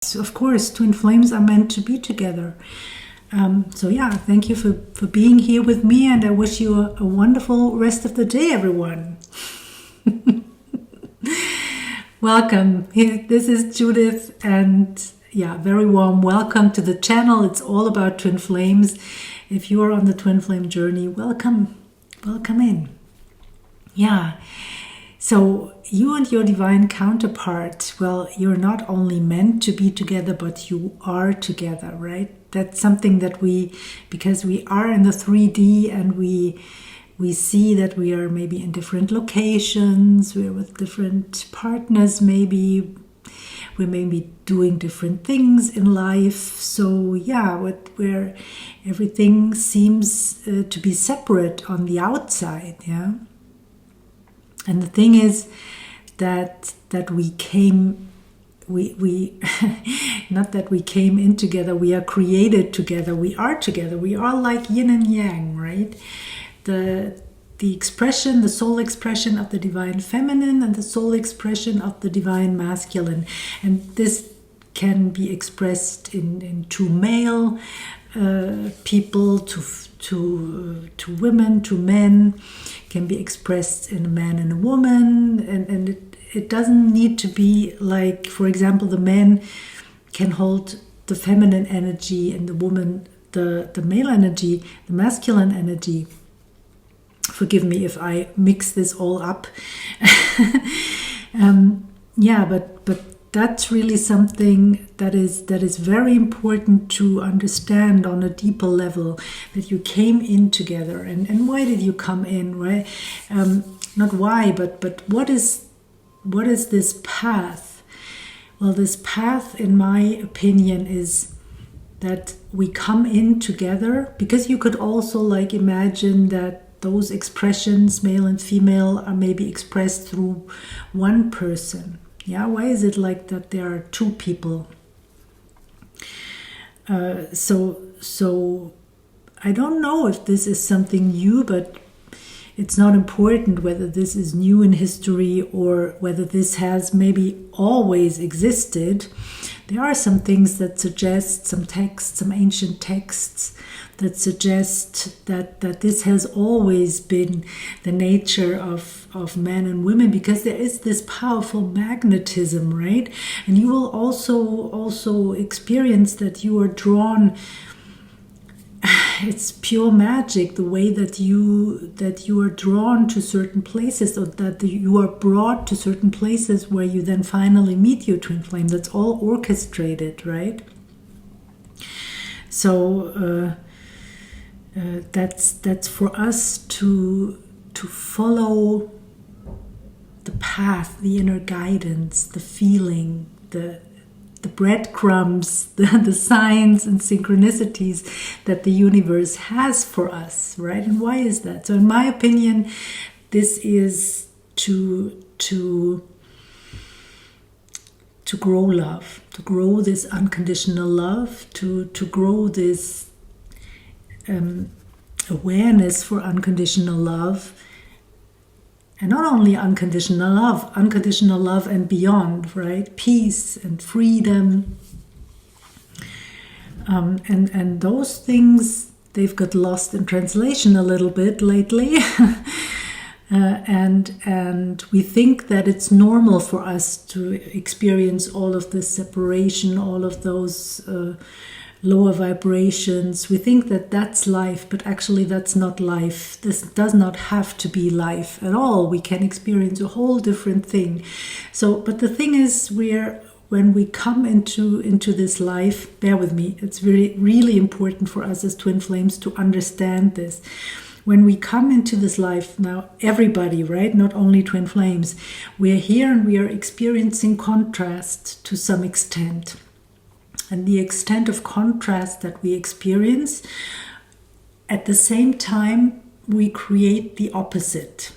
Of course, twin flames are meant to be together. So yeah, thank you for being here with me, and I wish you a wonderful rest of the day, everyone. Welcome. This is Judith, and yeah, very warm welcome to the channel. It's all about twin flames. If you are on the twin flame journey, welcome in. Yeah. So you and your divine counterpart, well, you're not only meant to be together, but you are together, right? That's something that because we are in the 3D and we see that we are maybe in different locations, we're with different partners, maybe we may be doing different things in life. So yeah, where everything seems to be separate on the outside, yeah. And the thing is that we came, we not that we came in together, we are created together, we are together, we are like yin and yang, right? The expression, the soul expression of the divine feminine and the soul expression of the divine masculine. And this can be expressed in two male people, to women, to men, can be expressed in a man and a woman, and it doesn't need to be like, for example, the man can hold the feminine energy and the woman the male energy, the masculine energy. Forgive me if I mix this all up. Yeah, but that's really something that is very important to understand on a deeper level, that you came in together. And why did you come in, right? Not why, but what is this path? Well, this path, in my opinion, is that we come in together, because you could also like imagine that those expressions, male and female, are maybe expressed through one person. Yeah, why is it like that there are two people? So I don't know if this is something new, but it's not important whether this is new in history or whether this has maybe always existed. There are some things that suggest, some texts, some ancient texts that suggest that this has always been the nature of men and women, because there is this powerful magnetism, right? And you will also experience that you are drawn. It's pure magic, the way that you are drawn to certain places, or that you are brought to certain places where you then finally meet your twin flame. That's all orchestrated, right? So that's for us to follow the path, the inner guidance, the feeling, the breadcrumbs, the signs and synchronicities that the universe has for us, right? And why is that? So in my opinion, this is to grow love, to grow this unconditional love, to grow this awareness for unconditional love. And not only unconditional love and beyond, right? Peace and freedom. And those things, they've got lost in translation a little bit lately. And we think that it's normal for us to experience all of this separation, all of those lower vibrations. We think that that's life, but actually that's not life. This does not have to be life at all. We can experience a whole different thing. So, but the thing is, when we come into this life, bear with me, it's really, really important for us as twin flames to understand this. When we come into this life, now everybody, right, not only twin flames, we are here and we are experiencing contrast to some extent. And the extent of contrast that we experience, at the same time, we create the opposite.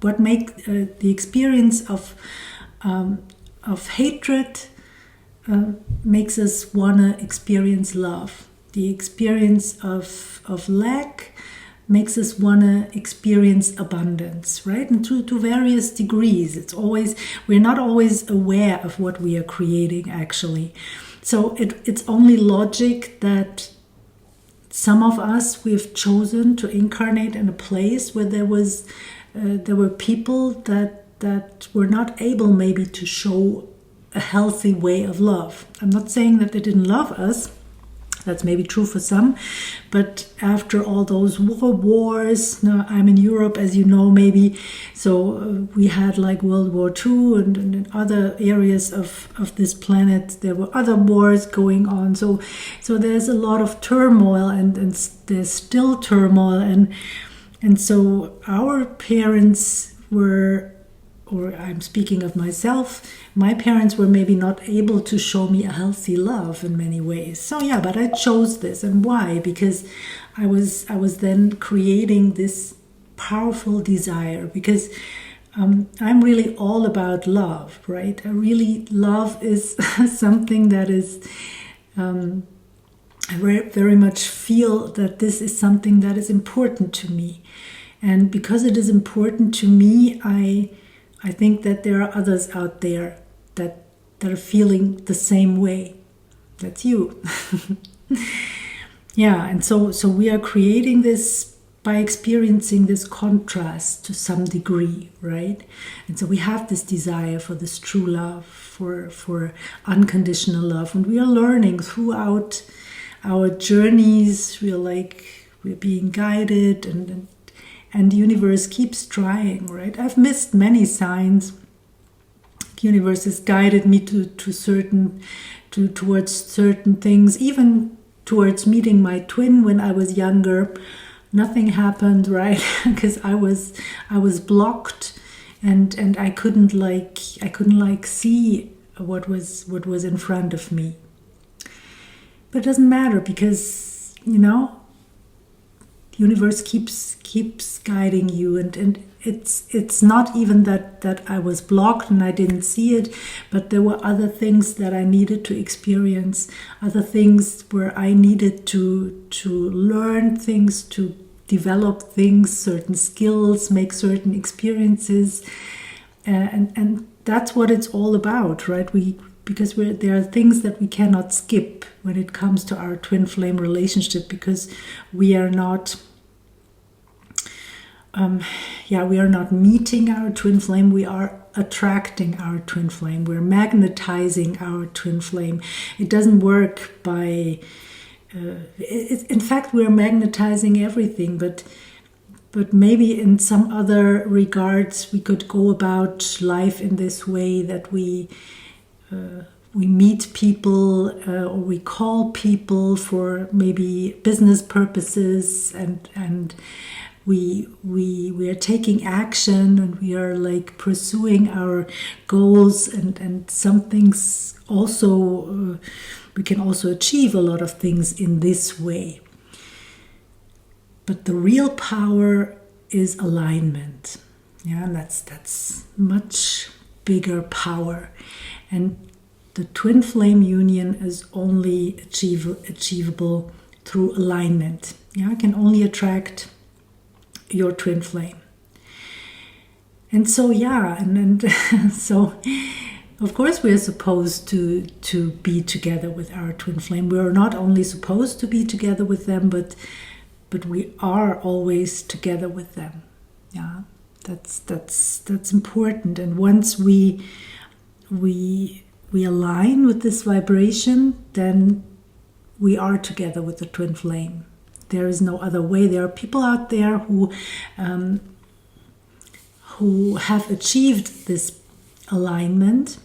What makes the experience of hatred makes us want to experience love. The experience of lack makes us want to experience abundance, right? And to various degrees. We're not always aware of what we are creating, actually. So it's only logic that some of us, we've chosen to incarnate in a place where there were people that were not able maybe to show a healthy way of love. I'm not saying that they didn't love us. That's maybe true for some, but after all those wars, now I'm in Europe, as you know, maybe, so we had like World War II and in other areas of this planet, there were other wars going on. So there's a lot of turmoil, and there's still turmoil, and so our parents were, or I'm speaking of myself, my parents were maybe not able to show me a healthy love in many ways. So yeah, but I chose this. And why? Because I was then creating this powerful desire, because I'm really all about love, right? Love is something that is, I very much feel that this is something that is important to me. And because it is important to me, I think that there are others out there that are feeling the same way. That's you. Yeah, and so we are creating this by experiencing this contrast to some degree, right? And so we have this desire for this true love, for unconditional love, and we are learning throughout our journeys. We're being guided, and the universe keeps trying, right? I've missed many signs. The universe has guided me towards certain things, even towards meeting my twin when I was younger. Nothing happened, right? Because I was blocked, and I couldn't see what was in front of me. But it doesn't matter, because the universe keeps guiding you, and it's not even that I was blocked and I didn't see it, but there were other things that I needed to experience, other things where I needed to learn things, to develop things, certain skills, make certain experiences, and that's what it's all about, right? Because there are things that we cannot skip when it comes to our twin flame relationship, because we are not meeting our twin flame, we are attracting our twin flame, we're magnetizing our twin flame. It doesn't work by in fact, we're magnetizing everything, but maybe in some other regards we could go about life in this way, that we meet people or we call people for maybe business purposes, and we are taking action, and we are like pursuing our goals, and some things also we can also achieve a lot of things in this way. But the real power is alignment. Yeah, that's much bigger power. And the twin flame union is only achievable through alignment. Yeah, I can only attract your twin flame. And so, yeah, and so, of course, we are supposed to be together with our twin flame. We are not only supposed to be together with them, but we are always together with them. Yeah, that's important. And once we align with this vibration, then we are together with the twin flame. There is no other way. There are people out there who have achieved this alignment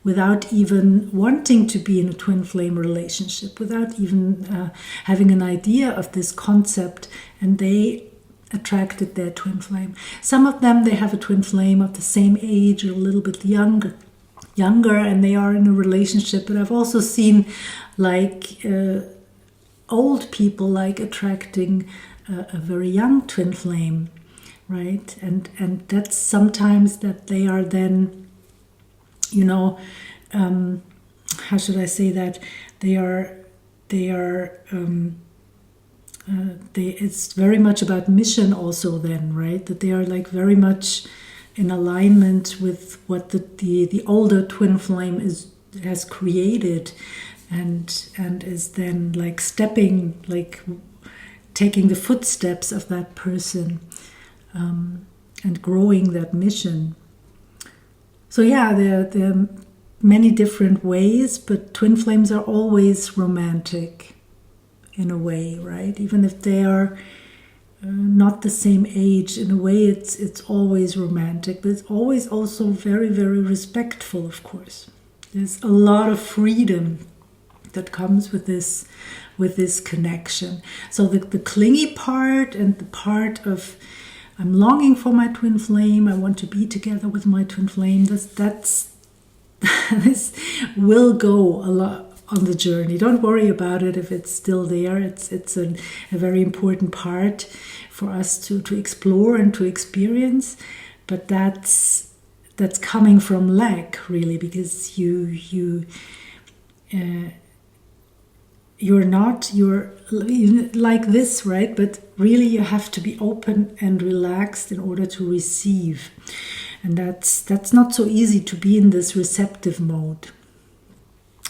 without even wanting to be in a twin flame relationship, without even having an idea of this concept, and they attracted their twin flame. Some of them, they have a twin flame of the same age or a little bit younger, and they are in a relationship. But I've also seen like old people like attracting a very young twin flame, right? And that's sometimes that they are then, how should I say that? They are it's very much about mission also then, right? That they are like very much in alignment with what the older twin flame has created, and is then like taking the footsteps of that person, and growing that mission. So yeah, there are many different ways, but twin flames are always romantic in a way, right? Even if they are not the same age, in a way it's always romantic, but it's always also very, very respectful, of course. There's a lot of freedom that comes with this connection. So the clingy part and the part of I'm longing for my twin flame, I want to be together with my twin flame, that's this will go a lot on the journey. Don't worry about it if it's still there. It's a very important part for us to explore and to experience, but that's coming from lack, really, because you're like this, right? But really you have to be open and relaxed in order to receive. And that's not so easy to be in this receptive mode.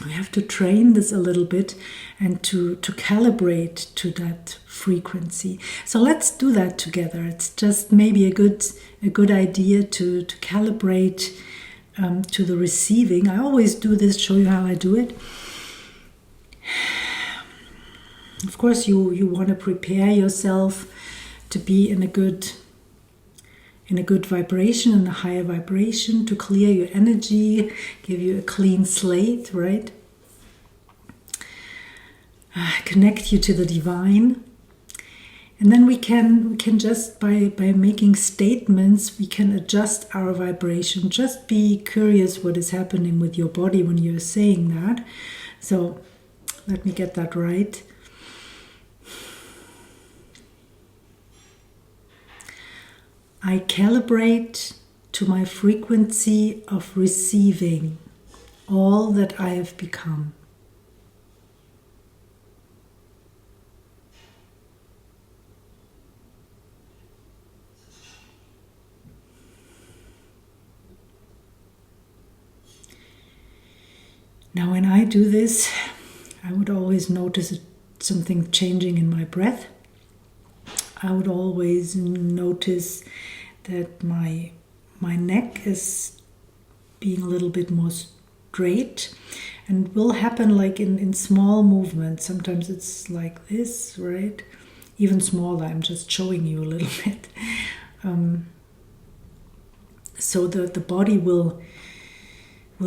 We have to train this a little bit and to calibrate to that frequency. So let's do that together. It's just maybe a good idea to calibrate to the receiving. I always do this, show you how I do it. Of course, you want to prepare yourself to be in a good vibration, in a higher vibration, to clear your energy, give you a clean slate, right? Connect you to the divine. And then we can just, by making statements, we can adjust our vibration. Just be curious what is happening with your body when you're saying that. So let me get that right. I calibrate to my frequency of receiving all that I have become. Now, when I do this, I would always notice something changing in my breath. I would always notice that my neck is being a little bit more straight, and it will happen like in small movements. Sometimes it's like this, right? Even smaller. I'm just showing you a little bit. So the body will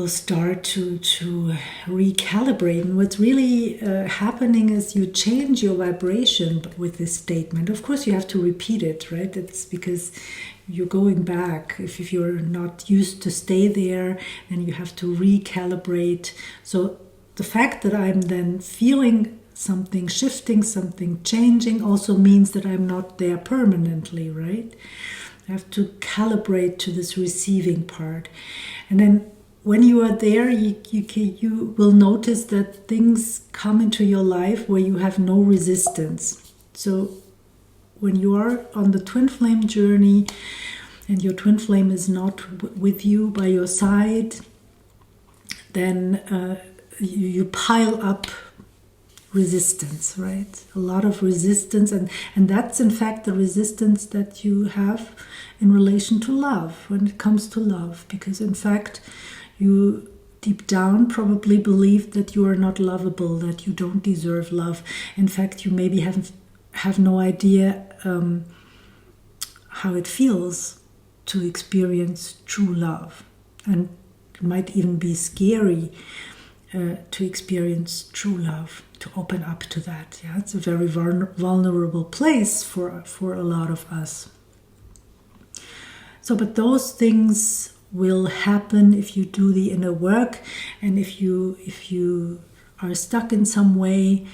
start to recalibrate. And what's really happening is you change your vibration with this statement. Of course, you have to repeat it, right? It's because you're going back. If you're not used to stay there, then you have to recalibrate. So the fact that I'm then feeling something shifting, something changing, also means that I'm not there permanently, right? I have to calibrate to this receiving part. And then when you are there, you will notice that things come into your life where you have no resistance. So when you are on the twin flame journey and your twin flame is not with you, by your side, then you pile up resistance, right? A lot of resistance, and that's in fact the resistance that you have in relation to love, when it comes to love, because in fact you deep down probably believe that you are not lovable, that you don't deserve love. In fact, you maybe have no idea how it feels to experience true love, and it might even be scary to experience true love, to open up to that. Yeah, it's a very vulnerable place for a lot of us. So, but those things will happen if you do the inner work, and if you are stuck in some way,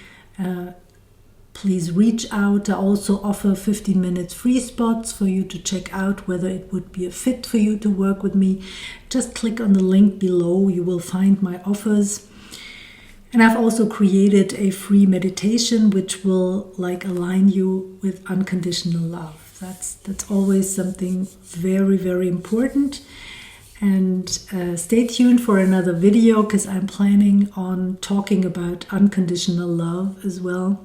please reach out. I also offer 15 minutes free spots for you to check out whether it would be a fit for you to work with me. Just click on the link below. You will find my offers. And I've also created a free meditation which will like align you with unconditional love. That's always something very, very important. And stay tuned for another video, because I'm planning on talking about unconditional love as well,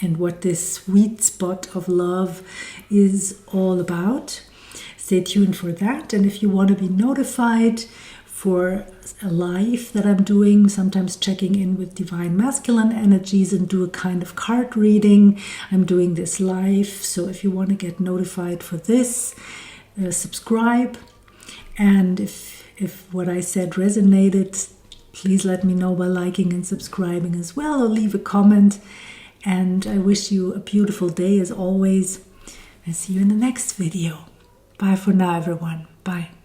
and what this sweet spot of love is all about. Stay tuned for that. And if you want to be notified for a live that I'm doing, sometimes checking in with divine masculine energies and do a kind of card reading, I'm doing this live. So if you want to get notified for this, subscribe. And if what I said resonated, please let me know by liking and subscribing as well, or leave a comment. And I wish you a beautiful day as always. I'll see you in the next video. Bye for now, everyone. Bye.